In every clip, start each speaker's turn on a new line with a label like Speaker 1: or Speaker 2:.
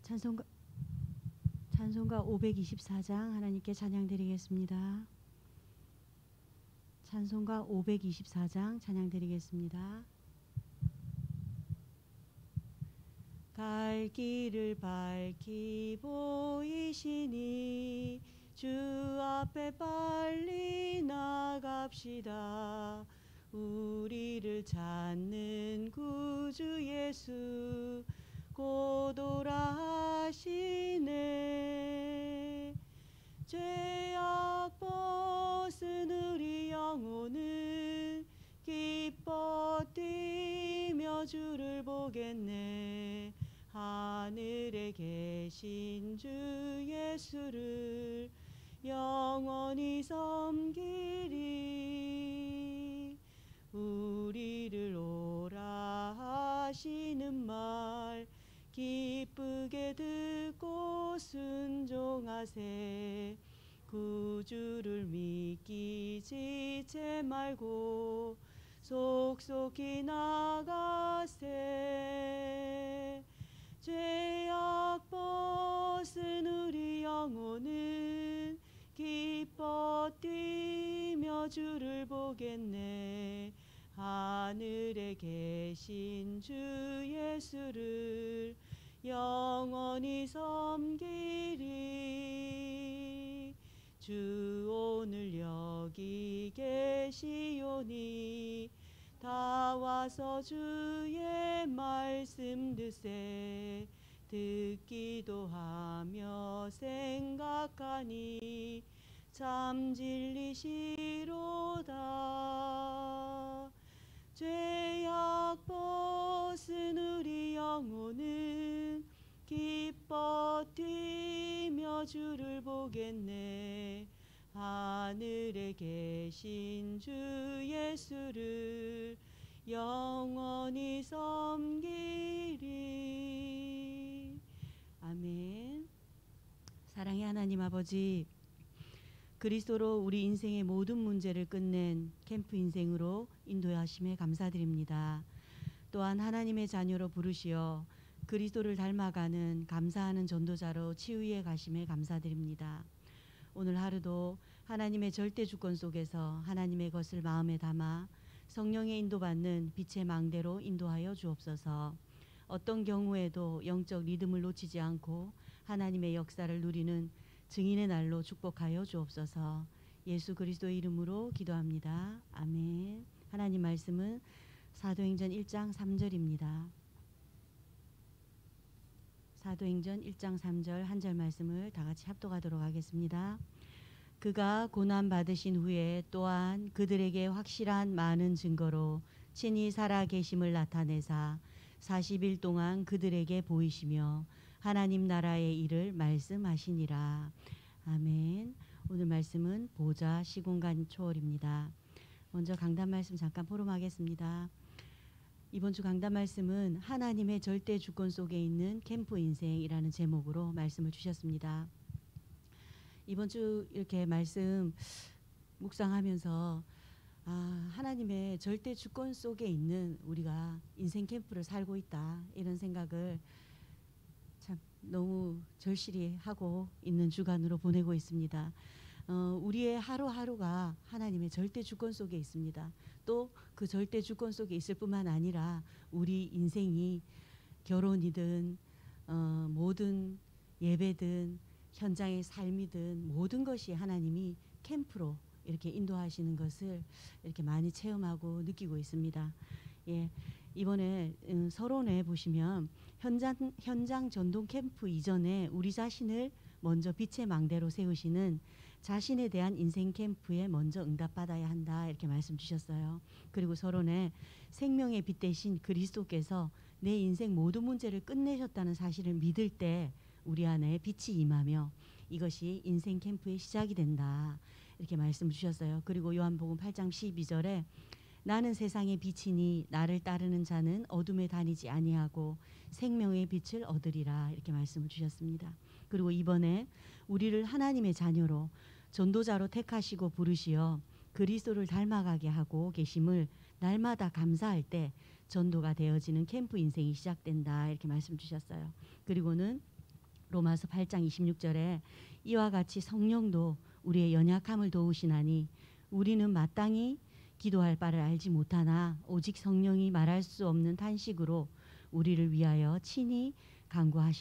Speaker 1: 찬송가 524장 하나님께 찬양 드리겠습니다. 찬송가 524장 찬양 드리겠습니다. 갈 길을 밝히 보이시니 주 앞에 빨리 나갑시다. 우리를 찾는 구주 예수 곧 오라 하시네. 죄악 벗은 우리 영혼은 기뻐 뛰며 주를 보겠네. 하늘에 계신 주 예수를 영원히 섬기리. 우리를 오라 하시는 말 기쁘게 듣고 순종하세. 구주를 믿기 지체 말고 속속히 나가세. 죄악 벗은 우리 영혼은 기뻐 뛰며 주를 보겠네. 하늘에 계신 주 예수를 영원히 섬기리. 주 오늘 여기 계시오니 다 와서 주의 말씀 듣세. 듣기도 하며 생각하니 참 진리시로다. 죄악 벗은 우리 영혼은 기뻐 뛰며 주를 보겠네. 하늘에 계신 주 예수를 영원히 섬기리. 아멘. 사랑의 하나님 아버지, 그리스도로 우리 인생의 모든 문제를 끝낸 캠프 인생으로 인도하심에 감사드립니다. 또한 하나님의 자녀로 부르시어 그리스도를 닮아가는 감사하는 전도자로 치유해 가심에 감사드립니다. 오늘 하루도 하나님의 절대 주권 속에서 하나님의 것을 마음에 담아 성령의 인도받는 빛의 망대로 인도하여 주옵소서. 어떤 경우에도 영적 리듬을 놓치지 않고 하나님의 역사를 누리는 증인의 날로 축복하여 주옵소서. 예수 그리스도의 이름으로 기도합니다. 아멘. 하나님 말씀은 사도행전 1장 3절입니다. 사도행전 1장 3절 한 절 말씀을 다 같이 합독하도록 하겠습니다. 그가 고난 받으신 후에 또한 그들에게 확실한 많은 증거로 친히 살아 계심을 나타내사 40일 동안 그들에게 보이시며 하나님 나라의 일을 말씀하시니라. 아멘. 오늘 말씀은 보좌 시공간 초월입니다. 먼저 강단 말씀 잠깐 포럼하겠습니다. 이번 주 강단 말씀은 하나님의 절대 주권 속에 있는 캠프 인생이라는 제목으로 말씀을 주셨습니다. 이번 주 이렇게 말씀 묵상하면서 하나님의 절대 주권 속에 있는 우리가 인생 캠프를 살고 있다, 이런 생각을 참 너무 절실히 하고 있는 주간으로 보내고 있습니다. 우리의 하루하루가 하나님의 절대 주권 속에 있습니다. 또 그 절대 주권 속에 있을 뿐만 아니라 우리 인생이 결혼이든 모든 예배든 현장의 삶이든 모든 것이 하나님이 캠프로 이렇게 인도하시는 것을 이렇게 많이 체험하고 느끼고 있습니다. 예, 이번에 서론에 보시면 현장 전동 캠프 이전에 우리 자신을 먼저 빛의 망대로 세우시는 자신에 대한 인생 캠프에 먼저 응답받아야 한다, 이렇게 말씀 주셨어요. 그리고 서론에 생명의 빛 대신 그리스도께서 내 인생 모든 문제를 끝내셨다는 사실을 믿을 때 우리 안에 빛이 임하며 이것이 인생 캠프의 시작이 된다, 이렇게 말씀 주셨어요. 그리고 요한복음 8장 12절에 나는 세상의 빛이니 나를 따르는 자는 어둠에 다니지 아니하고 생명의 빛을 얻으리라, 이렇게 말씀을 주셨습니다. 그리고 이번에 우리를 하나님의 자녀로 전도자로 택하시고 부르시어 그리스도를 닮아가게 하고 계심을 날마다 감사할 때 전도가 되어지는 캠프 인생이 시작된다, 이렇게 말씀 주셨어요. 그리고는 로마서 8장 26절에 이와 같이 성령도 우리의 연약함을 도우시나니 우리는 마땅히 기도할 바를 알지 못하나 오직 성령이 말할 수 없는 탄식으로 우리를 위하여 친히 간구하시느니라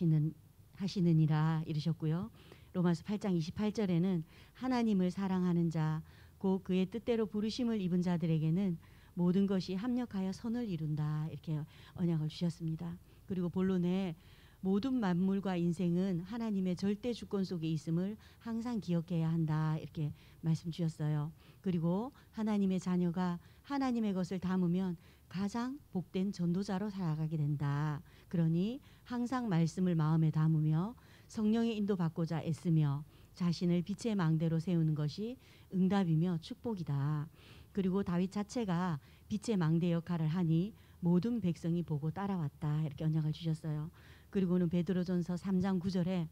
Speaker 1: 이르셨고요. 로마서 8장 28절에는 하나님을 사랑하는 자 곧 그의 뜻대로 부르심을 입은 자들에게는 모든 것이 합력하여 선을 이룬다 이렇게 언약을 주셨습니다. 그리고 본론에 모든 만물과 인생은 하나님의 절대 주권 속에 있음을 항상 기억해야 한다 이렇게 말씀 주셨어요. 그리고 하나님의 자녀가 하나님의 것을 담으면 가장 복된 전도자로 살아가게 된다. 그러니 항상 말씀을 마음에 담으며 성령의 인도받고자 애쓰며 자신을 빛의 망대로 세우는 것이 응답이며 축복이다. 그리고 다윗 자체가 빛의 망대 역할을 하니 모든 백성이 보고 따라왔다 이렇게 언약을 주셨어요. 그리고는 베드로전서 3장 9절에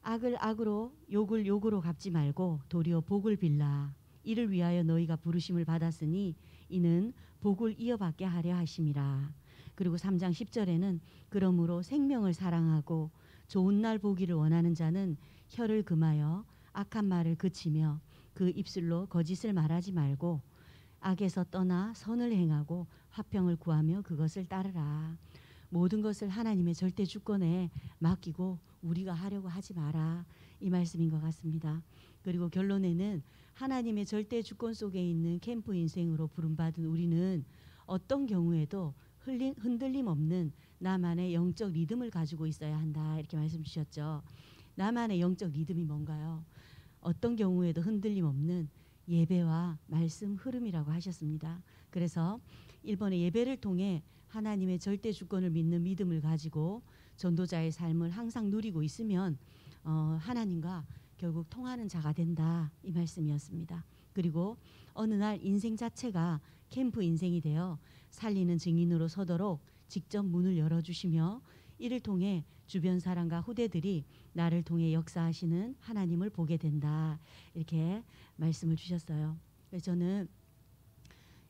Speaker 1: 악을 악으로 욕을 욕으로 갚지 말고 도리어 복을 빌라. 이를 위하여 너희가 부르심을 받았으니 이는 복을 이어받게 하려 하심이라. 그리고 3장 10절에는 그러므로 생명을 사랑하고 좋은 날 보기를 원하는 자는 혀를 금하여 악한 말을 그치며 그 입술로 거짓을 말하지 말고 악에서 떠나 선을 행하고 화평을 구하며 그것을 따르라. 모든 것을 하나님의 절대 주권에 맡기고 우리가 하려고 하지 마라. 이 말씀인 것 같습니다. 그리고 결론에는 하나님의 절대 주권 속에 있는 캠프 인생으로 부름받은 우리는 어떤 경우에도 흔들림 없는 나만의 영적 리듬을 가지고 있어야 한다. 이렇게 말씀 주셨죠. 나만의 영적 리듬이 뭔가요? 어떤 경우에도 흔들림 없는 예배와 말씀 흐름이라고 하셨습니다. 그래서 일본의 예배를 통해 하나님의 절대 주권을 믿는 믿음을 가지고 전도자의 삶을 항상 누리고 있으면 하나님과 결국 통하는 자가 된다. 이 말씀이었습니다. 그리고 어느 날 인생 자체가 캠프 인생이 되어 살리는 증인으로 서도록 직접 문을 열어주시며 이를 통해 주변 사람과 후대들이 나를 통해 역사하시는 하나님을 보게 된다. 이렇게 말씀을 주셨어요. 그래서 저는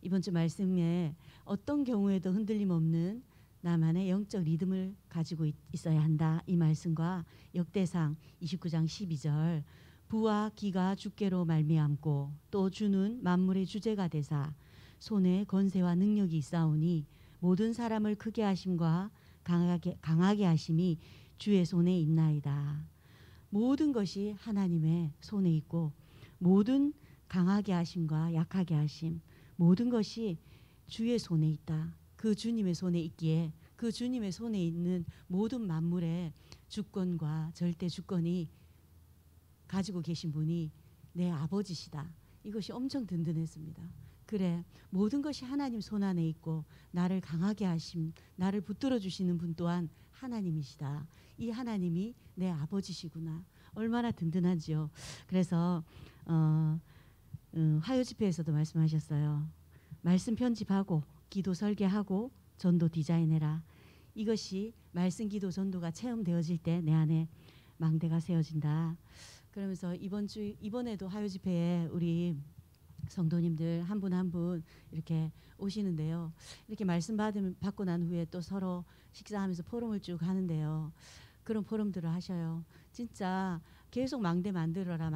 Speaker 1: 이번 주 말씀에 어떤 경우에도 흔들림 없는 나만의 영적 리듬을 가지고 있어야 한다. 이 말씀과 역대상 29장 12절 부와 기가 주께로 말미암고 또 주는 만물의 주제가 되사 손에 권세와 능력이 있사오니 모든 사람을 크게 하심과 강하게 하심이 주의 손에 있나이다. 모든 것이 하나님의 손에 있고 모든 강하게 하심과 약하게 하심 모든 것이 주의 손에 있다. 그 주님의 손에 있기에 그 주님의 손에 있는 모든 만물의 주권과 절대 주권이 가지고 계신 분이 내 아버지시다. 이것이 엄청 든든했습니다. 그래 모든 것이 하나님 손 안에 있고 나를 강하게 하심 나를 붙들어 주시는 분 또한 하나님이시다. 이 하나님이 내 아버지시구나. 얼마나 든든하지요. 그래서 화요 집회에서도 말씀하셨어요. 말씀 편집하고 기도 설계하고 전도 디자인해라. 이것이 말씀 기도 전도가 체험되어질 때 내 안에 망대가 세워진다. 그러면서 이번에도 화요 집회에 우리 성도님들 한 분 한 분 이렇게 오시는데요. 이렇게 말씀 받고 난 후에 또 서로 식사하면서 포럼을 쭉 하는데요. 그런 포럼들을 하셔요. 진짜 계속 망대 만들어라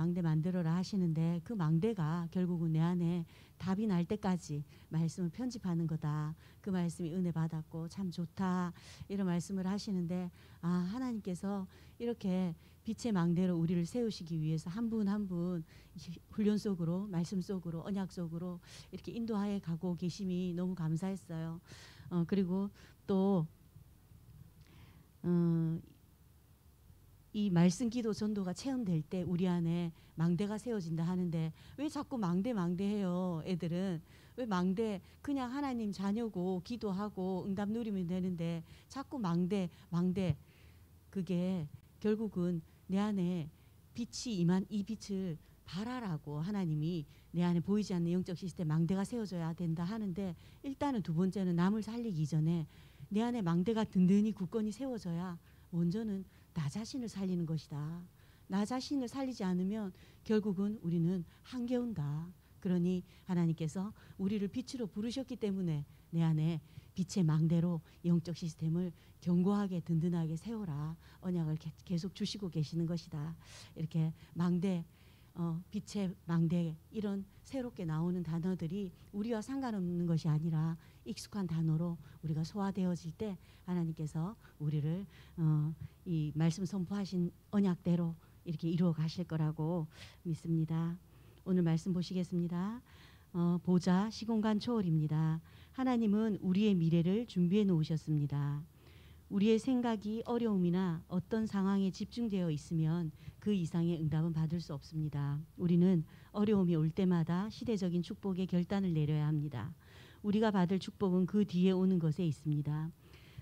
Speaker 1: 하시는데 그 망대가 결국은 내 안에 답이 날 때까지 말씀을 편집하는 거다. 그 말씀이 은혜 받았고 참 좋다. 이런 말씀을 하시는데 하나님께서 이렇게 빛의 망대로 우리를 세우시기 위해서 한 분 한 분 훈련 속으로 말씀 속으로 언약 속으로 이렇게 인도하여 가고 계심이 너무 감사했어요. 그리고 또 이 말씀 기도 전도가 체험될 때 우리 안에 망대가 세워진다 하는데 왜 자꾸 망대해요. 애들은 왜 망대 그냥 하나님 자녀고 기도하고 응답 누리면 되는데 자꾸 망대 그게 결국은 내 안에 빛이 임한 이 빛을 발하라고 하나님이 내 안에 보이지 않는 영적 시스템 망대가 세워져야 된다 하는데 일단은 두 번째는 남을 살리기 전에 내 안에 망대가 든든히 굳건히 세워져야 먼저는 나 자신을 살리는 것이다. 나 자신을 살리지 않으면 결국은 우리는 한겨운다. 그러니 하나님께서 우리를 빛으로 부르셨기 때문에 내 안에 빛의 망대로 영적 시스템을 견고하게 든든하게 세워라. 언약을 계속 주시고 계시는 것이다. 이렇게 망대, 빛의 망대, 이런 새롭게 나오는 단어들이 우리와 상관없는 것이 아니라 익숙한 단어로 우리가 소화되어질 때 하나님께서 우리를 이 말씀 선포하신 언약대로 이렇게 이루어 가실 거라고 믿습니다. 오늘 말씀 보시겠습니다. 보좌 시공간 초월입니다. 하나님은 우리의 미래를 준비해 놓으셨습니다. 우리의 생각이 어려움이나 어떤 상황에 집중되어 있으면 그 이상의 응답은 받을 수 없습니다. 우리는 어려움이 올 때마다 시대적인 축복의 결단을 내려야 합니다. 우리가 받을 축복은 그 뒤에 오는 것에 있습니다.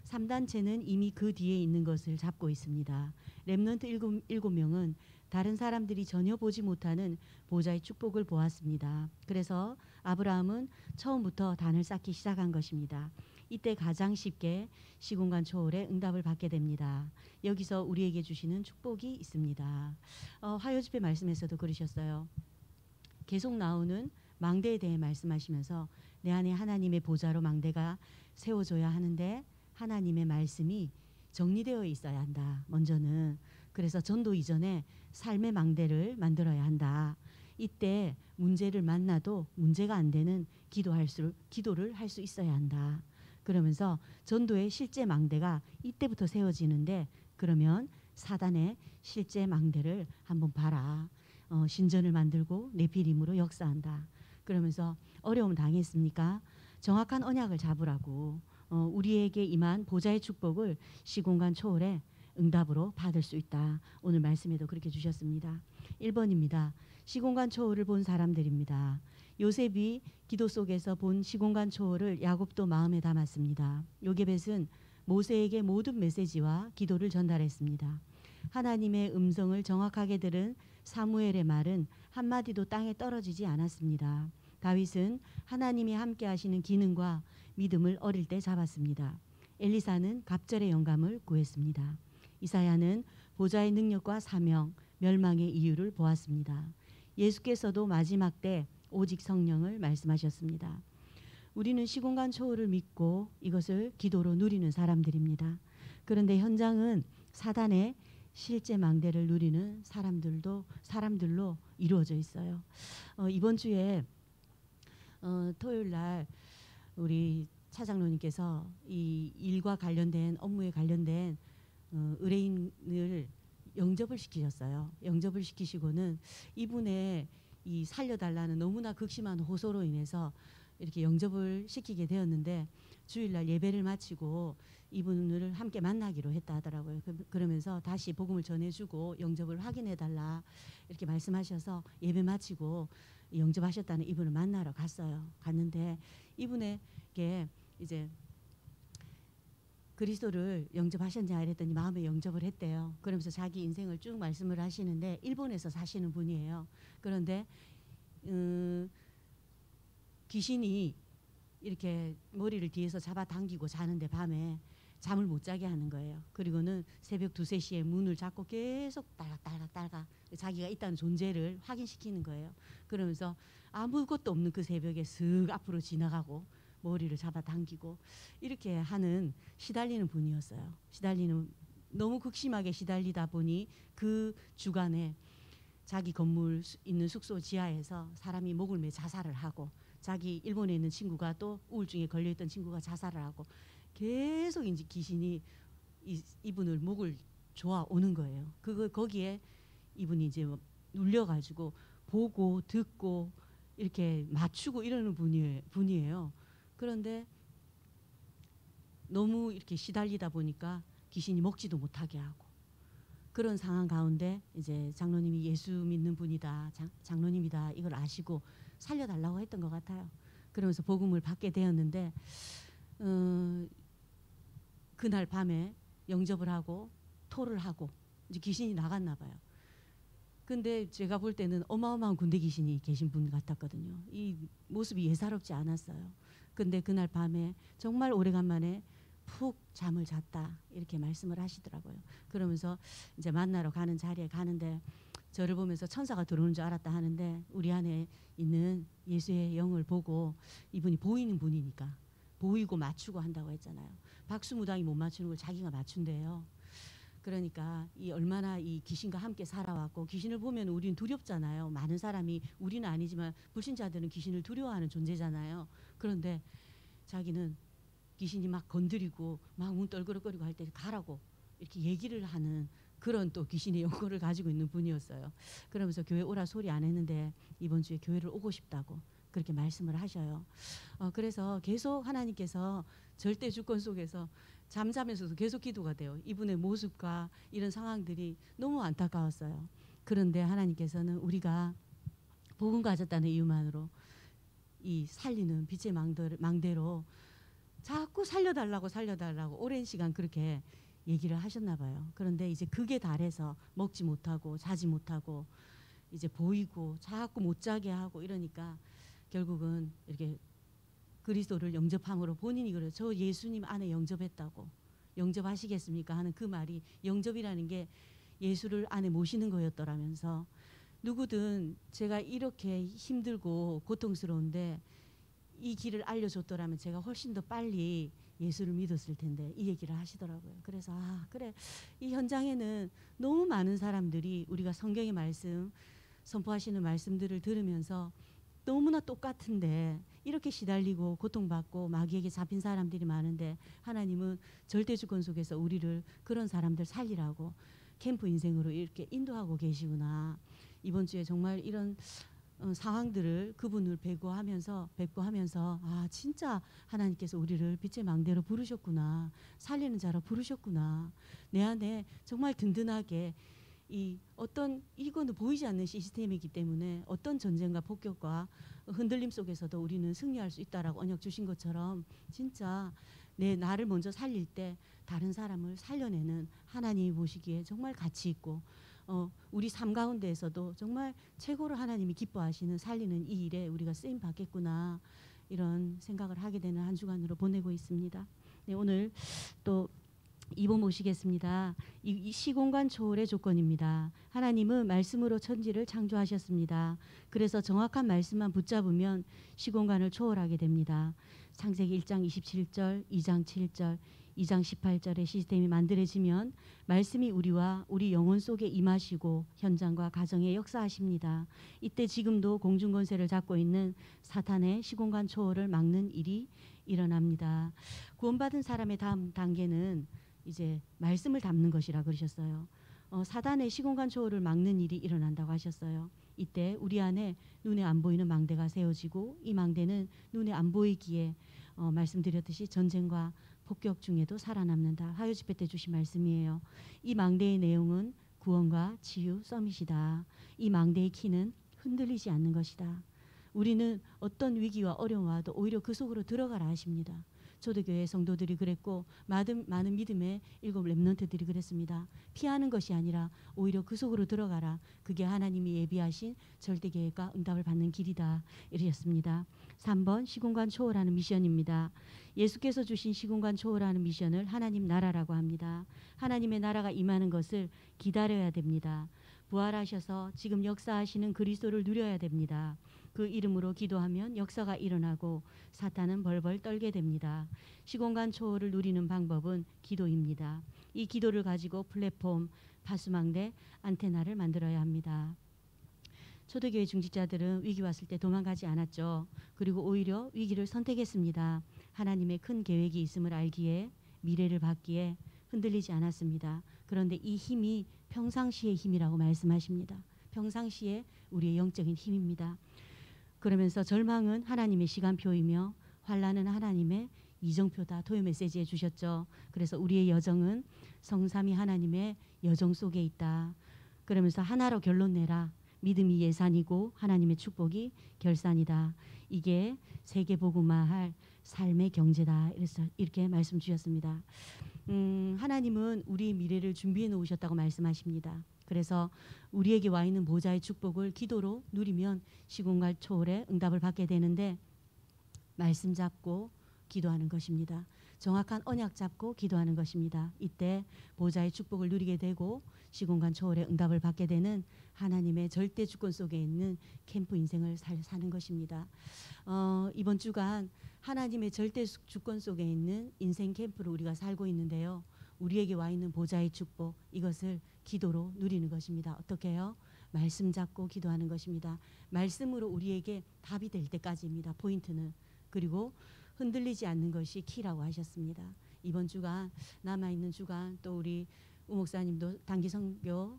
Speaker 1: 3단체는 이미 그 뒤에 있는 것을 잡고 있습니다. 렘넌트 7명은 다른 사람들이 전혀 보지 못하는 보좌의 축복을 보았습니다. 그래서 아브라함은 처음부터 단을 쌓기 시작한 것입니다. 이때 가장 쉽게 시공간 초월의 응답을 받게 됩니다. 여기서 우리에게 주시는 축복이 있습니다. 화요집회 말씀에서도 그러셨어요. 계속 나오는 망대에 대해 말씀하시면서 내 안에 하나님의 보좌로 망대가 세워져야 하는데 하나님의 말씀이 정리되어 있어야 한다. 먼저는. 그래서 전도 이전에 삶의 망대를 만들어야 한다. 이때 문제를 만나도 문제가 안 되는 기도를 할 수 있어야 한다. 그러면서 전도의 실제 망대가 이때부터 세워지는데 그러면 사단의 실제 망대를 한번 봐라. 신전을 만들고 네피림으로 역사한다. 그러면서 어려움 당했습니까? 정확한 언약을 잡으라고 우리에게 임한 보좌의 축복을 시공간 초월의 응답으로 받을 수 있다. 오늘 말씀에도 그렇게 주셨습니다. 1번입니다. 시공간 초월을 본 사람들입니다. 요셉이 기도 속에서 본 시공간 초월을 야곱도 마음에 담았습니다. 요게벳은 모세에게 모든 메시지와 기도를 전달했습니다. 하나님의 음성을 정확하게 들은 사무엘의 말은 한마디도 땅에 떨어지지 않았습니다. 다윗은 하나님이 함께 하시는 기능과 믿음을 어릴 때 잡았습니다. 엘리사는 갑절의 영감을 구했습니다. 이사야는 보좌의 능력과 사명, 멸망의 이유를 보았습니다. 예수께서도 마지막 때 오직 성령을 말씀하셨습니다. 우리는 시공간 초월을 믿고 이것을 기도로 누리는 사람들입니다. 그런데 현장은 사단의 실제 망대를 누리는 사람들로 이루어져 있어요. 이번 주에 토요일 날 우리 차장로님께서 이 일과 관련된 업무에 관련된 의뢰인을 영접을 시키셨어요. 영접을 시키시고는 이분의 이 살려달라는 너무나 극심한 호소로 인해서 이렇게 영접을 시키게 되었는데 주일날 예배를 마치고 이분을 함께 만나기로 했다 하더라고요. 그러면서 다시 복음을 전해주고 영접을 확인해달라 이렇게 말씀하셔서 예배 마치고 영접하셨다는 이분을 만나러 갔어요. 갔는데 이분에게 이제 그리스도를 영접하셨냐 이랬더니 마음에 영접을 했대요. 그러면서 자기 인생을 쭉 말씀을 하시는데 일본에서 사시는 분이에요. 그런데 귀신이 이렇게 머리를 뒤에서 잡아당기고 자는데 밤에 잠을 못 자게 하는 거예요. 그리고는 새벽 2, 3시에 문을 잡고 계속 딸깍 자기가 있다는 존재를 확인시키는 거예요. 그러면서 아무것도 없는 그 새벽에 슥 앞으로 지나가고 머리를 잡아당기고 이렇게 하는 시달리는 분이었어요. 너무 극심하게 시달리다 보니 그 주간에 자기 건물 있는 숙소 지하에서 사람이 목을 매 자살을 하고 자기 일본에 있는 친구가 또 우울증에 걸려있던 친구가 자살을 하고 계속 이제 귀신이 이분을 목을 조아 오는 거예요. 거기에 이분이 이제 눌려가지고 보고 듣고 이렇게 맞추고 이러는 분이에요. 그런데 너무 이렇게 시달리다 보니까 귀신이 먹지도 못하게 하고 그런 상황 가운데 이제 장로님이 예수 믿는 분이다, 장로님이다 이걸 아시고 살려달라고 했던 것 같아요. 그러면서 복음을 받게 되었는데 그날 밤에 영접을 하고 토를 하고 이제 귀신이 나갔나 봐요. 근데 제가 볼 때는 어마어마한 군대 귀신이 계신 분 같았거든요. 이 모습이 예사롭지 않았어요. 근데 그날 밤에 정말 오래간만에 푹 잠을 잤다 이렇게 말씀을 하시더라고요. 그러면서 이제 만나러 가는 자리에 가는데 저를 보면서 천사가 들어오는 줄 알았다 하는데 우리 안에 있는 예수의 영을 보고 이분이 보이는 분이니까 보이고 맞추고 한다고 했잖아요. 박수무당이 못 맞추는 걸 자기가 맞춘대요. 그러니까 이 얼마나 이 귀신과 함께 살아왔고, 귀신을 보면 우리는 두렵잖아요. 많은 사람이, 우리는 아니지만 불신자들은 귀신을 두려워하는 존재잖아요. 그런데 자기는 귀신이 막 건드리고 막 문 떨그럭거리고 할 때 가라고 이렇게 얘기를 하는 그런 또 귀신의 영혼을 가지고 있는 분이었어요. 그러면서 교회 오라 소리 안 했는데 이번 주에 교회를 오고 싶다고 그렇게 말씀을 하셔요. 그래서 계속 하나님께서 절대 주권 속에서 잠자면서도 계속 기도가 돼요. 이분의 모습과 이런 상황들이 너무 안타까웠어요. 그런데 하나님께서는 우리가 복음 가졌다는 이유만으로 이 살리는 빛의 망대로 자꾸 살려달라고 오랜 시간 그렇게 얘기를 하셨나 봐요. 그런데 이제 극에 달해서 먹지 못하고 자지 못하고 이제 보이고 자꾸 못 자게 하고 이러니까 결국은 이렇게 그리스도를 영접함으로 본인이 그래요. 저 예수님 안에 영접했다고. 영접하시겠습니까? 하는 그 말이, 영접이라는 게 예수를 안에 모시는 거였더라면서, 누구든 제가 이렇게 힘들고 고통스러운데 이 길을 알려줬더라면 제가 훨씬 더 빨리 예수를 믿었을 텐데, 이 얘기를 하시더라고요. 그래서 그래, 이 현장에는 너무 많은 사람들이 우리가 성경의 말씀, 선포하시는 말씀들을 들으면서 너무나 똑같은데 이렇게 시달리고 고통받고 마귀에게 잡힌 사람들이 많은데, 하나님은 절대주권 속에서 우리를 그런 사람들 살리라고 캠프 인생으로 이렇게 인도하고 계시구나. 이번 주에 정말 이런 상황들을 그분을 뵙고 하면서 진짜 하나님께서 우리를 빛의 망대로 부르셨구나, 살리는 자로 부르셨구나. 내 안에 정말 든든하게 이거는 보이지 않는 시스템이기 때문에 어떤 전쟁과 폭격과 흔들림 속에서도 우리는 승리할 수 있다라고 언약 주신 것처럼, 진짜 나를 먼저 살릴 때 다른 사람을 살려내는 하나님이 보시기에 정말 가치 있고, 우리 삶 가운데에서도 정말 최고로 하나님이 기뻐하시는 살리는 이 일에 우리가 쓰임 받겠구나, 이런 생각을 하게 되는 한 주간으로 보내고 있습니다. 네, 오늘 또 2번 모시겠습니다. 이 시공간 초월의 조건입니다. 하나님은 말씀으로 천지를 창조하셨습니다. 그래서 정확한 말씀만 붙잡으면 시공간을 초월하게 됩니다. 창세기 1장 27절, 2장 7절, 2장 18절의 시스템이 만들어지면 말씀이 우리와 우리 영혼 속에 임하시고 현장과 가정에 역사하십니다. 이때 지금도 공중권세를 잡고 있는 사탄의 시공간 초월을 막는 일이 일어납니다. 구원받은 사람의 다음 단계는 이제 말씀을 담는 것이라 그러셨어요. 사단의 시공간 초월을 막는 일이 일어난다고 하셨어요. 이때 우리 안에 눈에 안 보이는 망대가 세워지고, 이 망대는 눈에 안 보이기에 말씀드렸듯이 전쟁과 폭격 중에도 살아남는다. 화요 집회 때 주신 말씀이에요. 이 망대의 내용은 구원과 치유 서밋이다. 이 망대의 키는 흔들리지 않는 것이다. 우리는 어떤 위기와 어려움 와도 오히려 그 속으로 들어가라 하십니다. 초대교회 성도들이 그랬고 많은 믿음의 7 렘넌트들이 그랬습니다. 피하는 것이 아니라 오히려 그 속으로 들어가라. 그게 하나님이 예비하신 절대계획과 응답을 받는 길이다, 이러셨습니다. 3번 시공간 초월하는 미션입니다. 예수께서 주신 시공간 초월하는 미션을 하나님 나라라고 합니다. 하나님의 나라가 임하는 것을 기다려야 됩니다. 부활하셔서 지금 역사하시는 그리스도를 누려야 됩니다. 그 이름으로 기도하면 역사가 일어나고 사탄은 벌벌 떨게 됩니다. 시공간 초월을 누리는 방법은 기도입니다. 이 기도를 가지고 플랫폼, 파수망대, 안테나를 만들어야 합니다. 초대교회 중직자들은 위기 왔을 때 도망가지 않았죠. 그리고 오히려 위기를 선택했습니다. 하나님의 큰 계획이 있음을 알기에, 미래를 봤기에 흔들리지 않았습니다. 그런데 이 힘이 평상시의 힘이라고 말씀하십니다. 평상시에 우리의 영적인 힘입니다. 그러면서 절망은 하나님의 시간표이며 환난은 하나님의 이정표다, 토요 메시지에 주셨죠. 그래서 우리의 여정은 성삼위 하나님의 여정 속에 있다. 그러면서 하나로 결론 내라. 믿음이 예산이고 하나님의 축복이 결산이다. 이게 세계복음화할 삶의 경제다. 이렇게 말씀 주셨습니다. 하나님은 우리의 미래를 준비해 놓으셨다고 말씀하십니다. 그래서 우리에게 와 있는 보좌의 축복을 기도로 누리면 시공간 초월의 응답을 받게 되는데, 말씀 잡고 기도하는 것입니다. 정확한 언약 잡고 기도하는 것입니다. 이때 보좌의 축복을 누리게 되고 시공간 초월의 응답을 받게 되는 하나님의 절대 주권 속에 있는 캠프 인생을 사는 것입니다. 이번 주간 하나님의 절대 주권 속에 있는 인생 캠프를 우리가 살고 있는데요. 우리에게 와 있는 보좌의 축복, 이것을 기도로 누리는 것입니다. 어떻게 해요? 말씀 잡고 기도하는 것입니다. 말씀으로 우리에게 답이 될 때까지입니다. 포인트는. 그리고 흔들리지 않는 것이 키라고 하셨습니다. 이번 주간, 남아있는 주간, 또 우리 우 목사님도 단기 선교,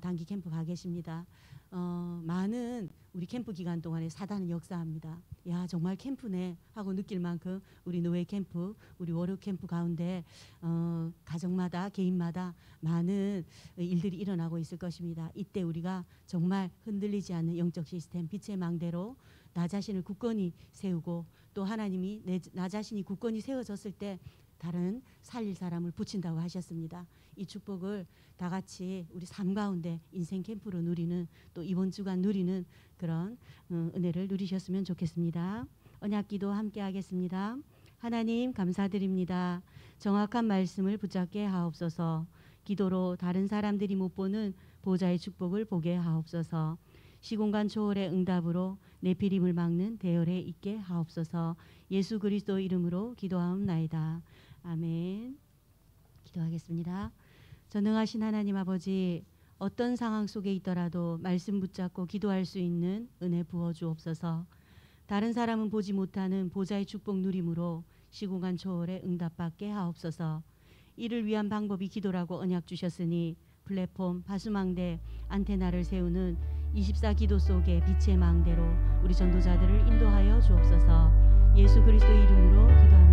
Speaker 1: 단기 캠프 가 계십니다. 많은 우리 캠프 기간 동안에 사단은 역사합니다. 야, 정말 캠프네 하고 느낄 만큼 우리 노예 캠프, 우리 월요 캠프 가운데 가정마다 개인마다 많은 일들이 일어나고 있을 것입니다. 이때 우리가 정말 흔들리지 않는 영적 시스템, 빛의 망대로 나 자신을 굳건히 세우고, 또 하나님이 나 자신이 굳건히 세워졌을 때 다른 살릴 사람을 붙인다고 하셨습니다. 이 축복을 다 같이 우리 삶 가운데 인생 캠프로 누리는, 또 이번 주간 누리는 그런 은혜를 누리셨으면 좋겠습니다. 언약기도 함께 하겠습니다. 하나님 감사드립니다. 정확한 말씀을 붙잡게 하옵소서. 기도로 다른 사람들이 못 보는 보좌의 축복을 보게 하옵소서. 시공간 초월의 응답으로 내피림을 막는 대열에 있게 하옵소서. 예수 그리스도 이름으로 기도하옵나이다. 아멘. 기도하겠습니다. 전능하신 하나님 아버지, 어떤 상황 속에 있더라도 말씀 붙잡고 기도할 수 있는 은혜 부어 주옵소서. 다른 사람은 보지 못하는 보좌의 축복 누림으로 시공간 초월의 응답받게 하옵소서. 이를 위한 방법이 기도라고 언약 주셨으니 플랫폼, 파수망대, 안테나를 세우는 24기도 속의 빛의 망대로 우리 전도자들을 인도하여 주옵소서. 예수 그리스도 이름으로 기도합니다.